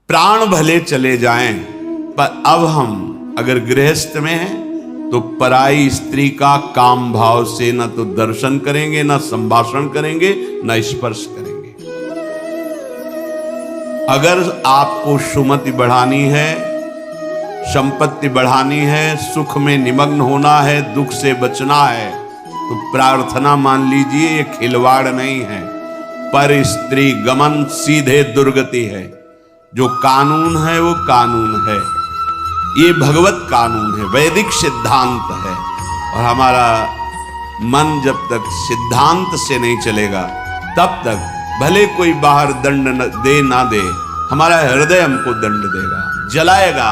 प्राण भले चले जाएं, पर अब हम अगर गृहस्थ में हैं तो पराई स्त्री का काम भाव से न तो दर्शन करेंगे, न संभाषण करेंगे, न स्पर्श करेंगे। अगर आपको सुमति बढ़ानी है, संपत्ति बढ़ानी है, सुख में निमग्न होना है, दुख से बचना है, तो प्रार्थना मान लीजिए ये खिलवाड़ नहीं है, पर स्त्री गमन सीधे दुर्गति है। जो कानून है वो कानून है, ये भगवत कानून है, वैदिक सिद्धांत है। और हमारा मन जब तक सिद्धांत से नहीं चलेगा तब तक भले कोई बाहर दंड दे ना दे, हमारा हृदय हमको दंड देगा, जलाएगा।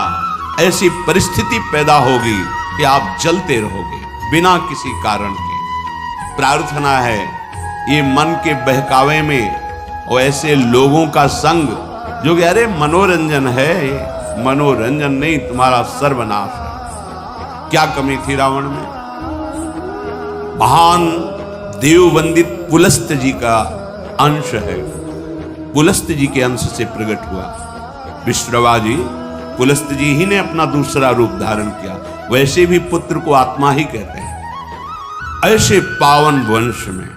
ऐसी परिस्थिति पैदा होगी कि आप जलते रहोगे बिना किसी कारण के। प्रार्थना है ये मन के बहकावे में और ऐसे लोगों का संग जो कि अरे मनोरंजन है, मनोरंजन नहीं, तुम्हारा सर्वनाश है। क्या कमी थी रावण में? महान देववंदित पुलस्त जी का अंश है, पुलस्त जी के अंश से प्रकट हुआ। विश्रवा जी, पुलस्त जी ही ने अपना दूसरा रूप धारण किया। वैसे भी पुत्र को आत्मा ही कहते हैं। ऐसे पावन वंश में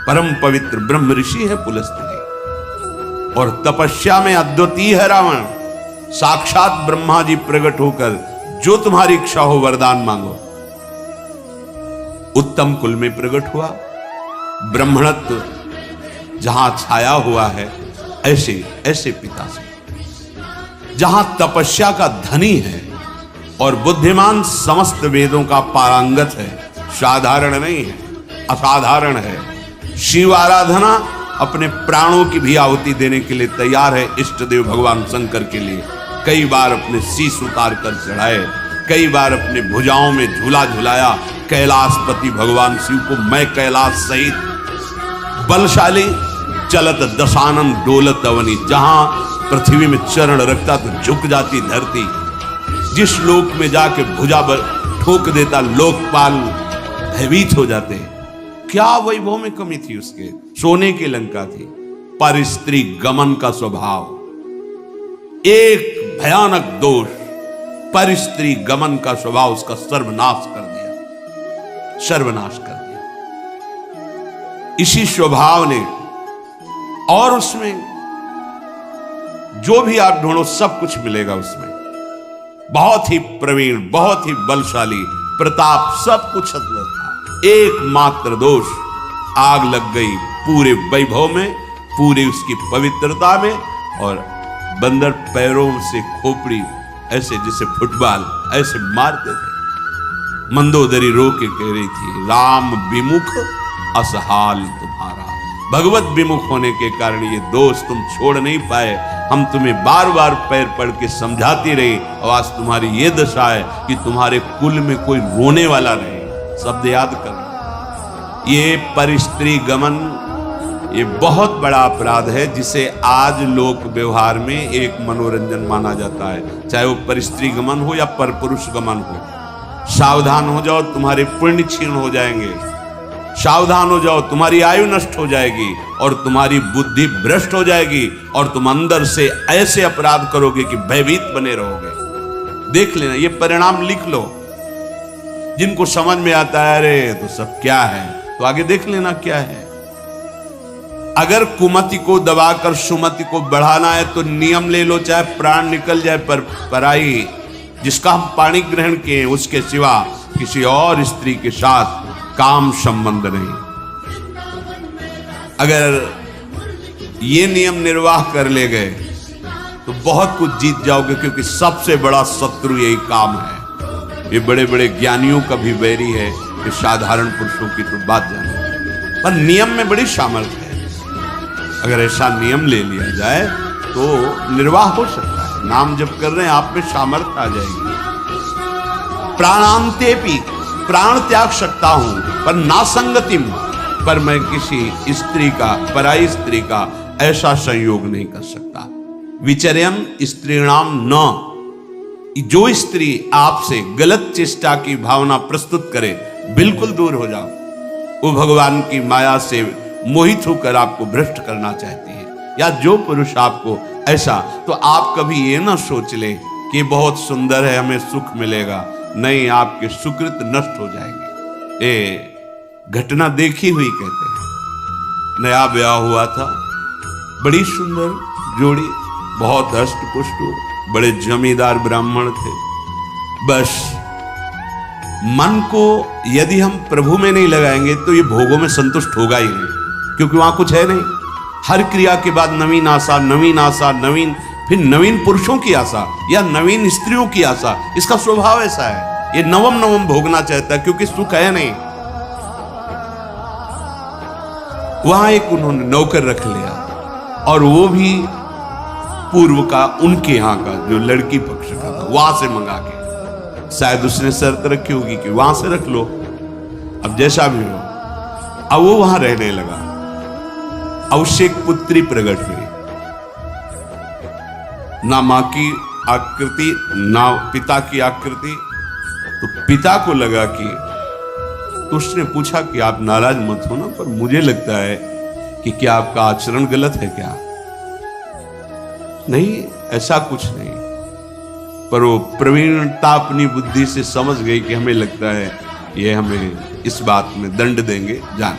परम पवित्र ब्रह्म ऋषि है पुलस्त जी, और तपस्या में अद्वितीय है रावण। साक्षात ब्रह्मा जी प्रकट होकर जो तुम्हारी इच्छा हो वरदान मांगो। उत्तम कुल में प्रकट हुआ। ब्राह्मणत्व जहां छाया हुआ है, ऐसे ऐसे पिता से, जहां तपस्या का धनी है और बुद्धिमान समस्त वेदों का पारंगत है, साधारण नहीं है, असाधारण है। शिव आराधना अपने प्राणों की भी आहुति देने के लिए तैयार है। इष्ट देव भगवान शंकर के लिए कई बार अपने शीश उतार कर चढ़ाए, कई बार अपने भुजाओं में झूला झुलाया। कैलाशपति भगवान शिव को मैं कैलाश सहित बलशाली चलत दशानन डोलत अवनी, जहां पृथ्वी में चरण रखता तो झुक जाती धरती, जिस लोक में जाके भुजा ठोक देता लोकपाल भयभीत हो जाते। क्या वैभव में कमी थी उसके? सोने की लंका थी। पर स्त्री गमन का स्वभाव, एक भयानक दोष, पर स्त्री गमन का स्वभाव उसका सर्वनाश कर दिया, सर्वनाश कर दिया। इसी स्वभाव ने, और उसमें जो भी आप ढूंढो सब कुछ मिलेगा उसमें। बहुत ही प्रवीण, बहुत ही बलशाली, प्रताप, सब कुछ था। एकमात्र दोष, आग लग गई पूरे वैभव में, पूरी उसकी पवित्रता में। और बंदर पैरों से खोपड़ी ऐसे जैसे फुटबॉल ऐसे मारते थे। मंदोदरी रो के कह रही थी, राम विमुख असहाल तुम्हारा। भगवत विमुख होने के कारण ये दोष तुम छोड़ नहीं पाए। हम तुम्हें बार बार पैर पड़ के समझाती रही, और आज तुम्हारी ये दशा है कि तुम्हारे कुल में कोई रोने वाला नहीं। शब्द याद करना, ये परिस्त्री गमन, ये बहुत बड़ा अपराध है, जिसे आज लोक व्यवहार में एक मनोरंजन माना जाता है। चाहे वो परिस्त्री गमन हो या परपुरुष गमन हो। सावधान हो जाओ, तुम्हारे पुण्य क्षीण हो जाएंगे। सावधान हो जाओ, तुम्हारी आयु नष्ट हो जाएगी और तुम्हारी बुद्धि भ्रष्ट हो जाएगी, और तुम अंदर से ऐसे अपराध करोगे कि भयभीत बने रहोगे। देख लेना, ये परिणाम लिख लो। जिनको समझ में आता है अरे तो सब क्या है, तो आगे देख लेना क्या है। अगर कुमति को दबाकर सुमति को बढ़ाना है तो नियम ले लो, चाहे प्राण निकल जाए, पर पराई जिसका हम पाणी ग्रहण किए उसके सिवा किसी और स्त्री के साथ काम संबंध नहीं। अगर ये नियम निर्वाह कर ले गए तो बहुत कुछ जीत जाओगे, क्योंकि सबसे बड़ा शत्रु यही काम है। ये बड़े बड़े ज्ञानियों का भी बैरी है, कि साधारण पुरुषों की तो बात जाने, पर नियम में बड़ी सामर्थ्य है। अगर ऐसा नियम ले लिया जाए तो निर्वाह हो सकता है। नाम जप कर रहे हैं, आप में सामर्थ्य आ जाएगी। प्राणांतेपि, प्राण त्याग सकता हूं, पर ना संगतिम, पर मैं किसी स्त्री का, पराई स्त्री का ऐसा संयोग नहीं कर सकता। विचर्यन स्त्रीणाम न, जो स्त्री आपसे गलत चेष्टा की भावना प्रस्तुत करे, बिल्कुल दूर हो जाओ। वो भगवान की माया से मोहित होकर आपको भ्रष्ट करना चाहती है, या जो पुरुष आपको ऐसा। तो आप कभी ये ना सोच ले कि बहुत सुंदर है, हमें सुख मिलेगा। नहीं, आपके सुकृत नष्ट हो जाएंगे। ये घटना देखी हुई कहते हैं। नया ब्याह हुआ था, बड़ी सुंदर जोड़ी, बहुत हष्ट पुष्ट, बड़े जमींदार ब्राह्मण थे। बस मन को यदि हम प्रभु में नहीं लगाएंगे तो ये भोगों में संतुष्ट होगा ही नहीं, क्योंकि वहां कुछ है नहीं। हर क्रिया के बाद नवीन आशा, नवीन आशा, नवीन, फिर नवीन पुरुषों की आशा या नवीन स्त्रियों की आशा। इसका स्वभाव ऐसा है, ये नवम नवम भोगना चाहता है, क्योंकि सुख है नहीं। वहां एक उन्होंने नौकर रख लिया, और वो भी पूर्व का, उनके यहां का, जो लड़की पक्ष का था, वहां से मंगा के। शायद उसने शर्त रखी होगी कि वहां से रख लो, अब जैसा भी हो। अब वो वहां रहने लगा। अब उससे एक पुत्री प्रकट हुई, ना मां की आकृति ना पिता की आकृति। तो पिता को लगा कि, तो उसने पूछा कि आप नाराज मत हो ना, पर मुझे लगता है कि क्या आपका आचरण गलत है क्या? नहीं, ऐसा कुछ नहीं। पर वो प्रवीणता अपनी बुद्धि से समझ गई कि हमें लगता है ये हमें इस बात में दंड देंगे, जान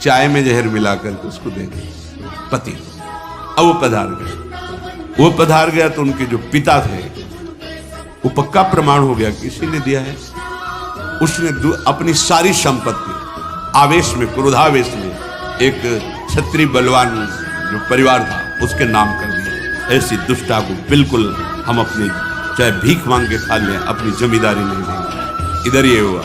चाय में जहर मिलाकर के उसको दे देंगे पति। अब वो पधार गए। वो पधार गया तो उनके जो पिता थे, वो पक्का प्रमाण हो गया कि इसी ने दिया है। उसने अपनी सारी संपत्ति आवेश में, क्रोधावेश में, एक क्षत्रिय बलवान जो परिवार था उसके नाम कर दिया। ऐसी दुष्टा को बिल्कुल हम अपनी, चाहे भीख मांग के खा लें, अपनी जमींदारी नहीं देंगे। इधर ये हुआ,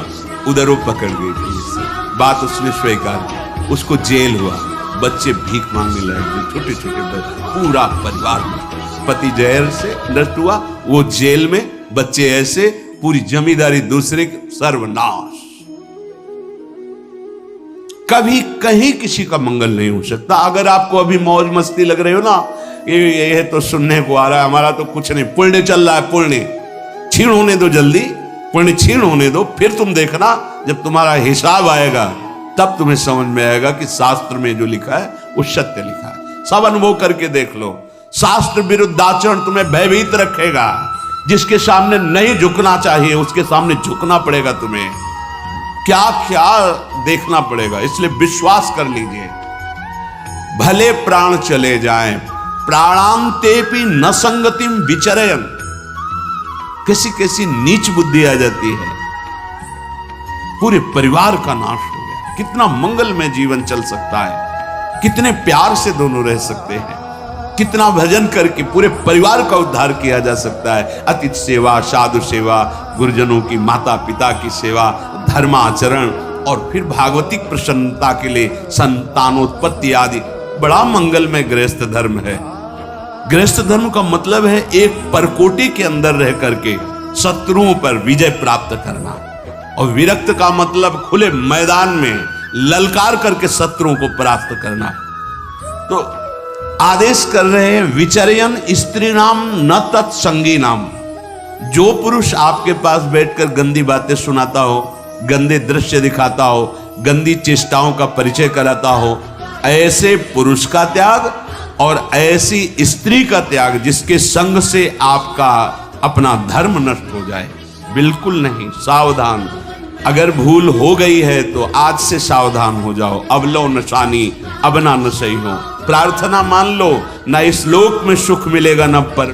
उधर वो पकड़ गई पुलिस। बात उसने स्वीकार की, उसको जेल हुआ। बच्चे भीख मांगने लगे, छोटे छोटे बच्चे, पूरा परिवार में। पति जहर से नष्ट हुआ, वो जेल में, बच्चे ऐसे, पूरी जमींदारी दूसरे के, सर्वनाश। कभी कहीं किसी का मंगल नहीं हो सकता। अगर आपको अभी मौज मस्ती लग रही हो ना, ये तो सुनने को आ रहा है, हमारा तो कुछ नहीं, पुण्य चल रहा है, पुण्य छीण होने दो, जल्दी पुण्य छीण होने दो, फिर तुम देखना जब तुम्हारा हिसाब आएगा तब तुम्हें समझ में आएगा कि शास्त्र में जो लिखा है वो सत्य लिखा है। सब अनुभव करके देख लो। शास्त्र विरुद्ध आचरण तुम्हें भयभीत रखेगा। जिसके सामने नहीं झुकना चाहिए उसके सामने झुकना पड़ेगा तुम्हें, क्या क्या देखना पड़ेगा। इसलिए विश्वास कर लीजिए, भले प्राण चले जाएं, प्राणांतेपि न संगतिम विचरयन्। कैसी कैसी नीच बुद्धि आ जाती है, पूरे परिवार का नाश हो गया। कितना मंगलमय जीवन चल सकता है, कितने प्यार से दोनों रह सकते हैं, कितना भजन करके पूरे परिवार का उद्धार किया जा सकता है। अतिथि सेवा, साधु सेवा, गुरुजनों की, माता पिता की सेवा, धर्माचरण, और फिर भागवतिक प्रसन्नता के लिए संतानोत्पत्ति आदि। बड़ा मंगलमय गृहस्थ धर्म है। गृहस्थ धर्म का मतलब है एक परकोटि के अंदर रह करके शत्रुओं पर विजय प्राप्त करना, और विरक्त का मतलब खुले मैदान में ललकार करके शत्रुओं को परास्त करना। तो आदेश कर रहे हैं, विचरयन स्त्री नाम न तत्संगी नाम। जो पुरुष आपके पास बैठकर गंदी बातें सुनाता हो, गंदे दृश्य दिखाता हो, गंदी चेष्टाओं का परिचय कराता हो, ऐसे पुरुष का त्याग और ऐसी स्त्री का त्याग जिसके संग से आपका अपना धर्म नष्ट हो जाए, बिल्कुल नहीं। सावधान। अगर भूल हो गई है तो आज से सावधान हो जाओ। अब लो नशानी, अब ना नशई हो। प्रार्थना मान लो, ना इस लोक में सुख मिलेगा, ना पर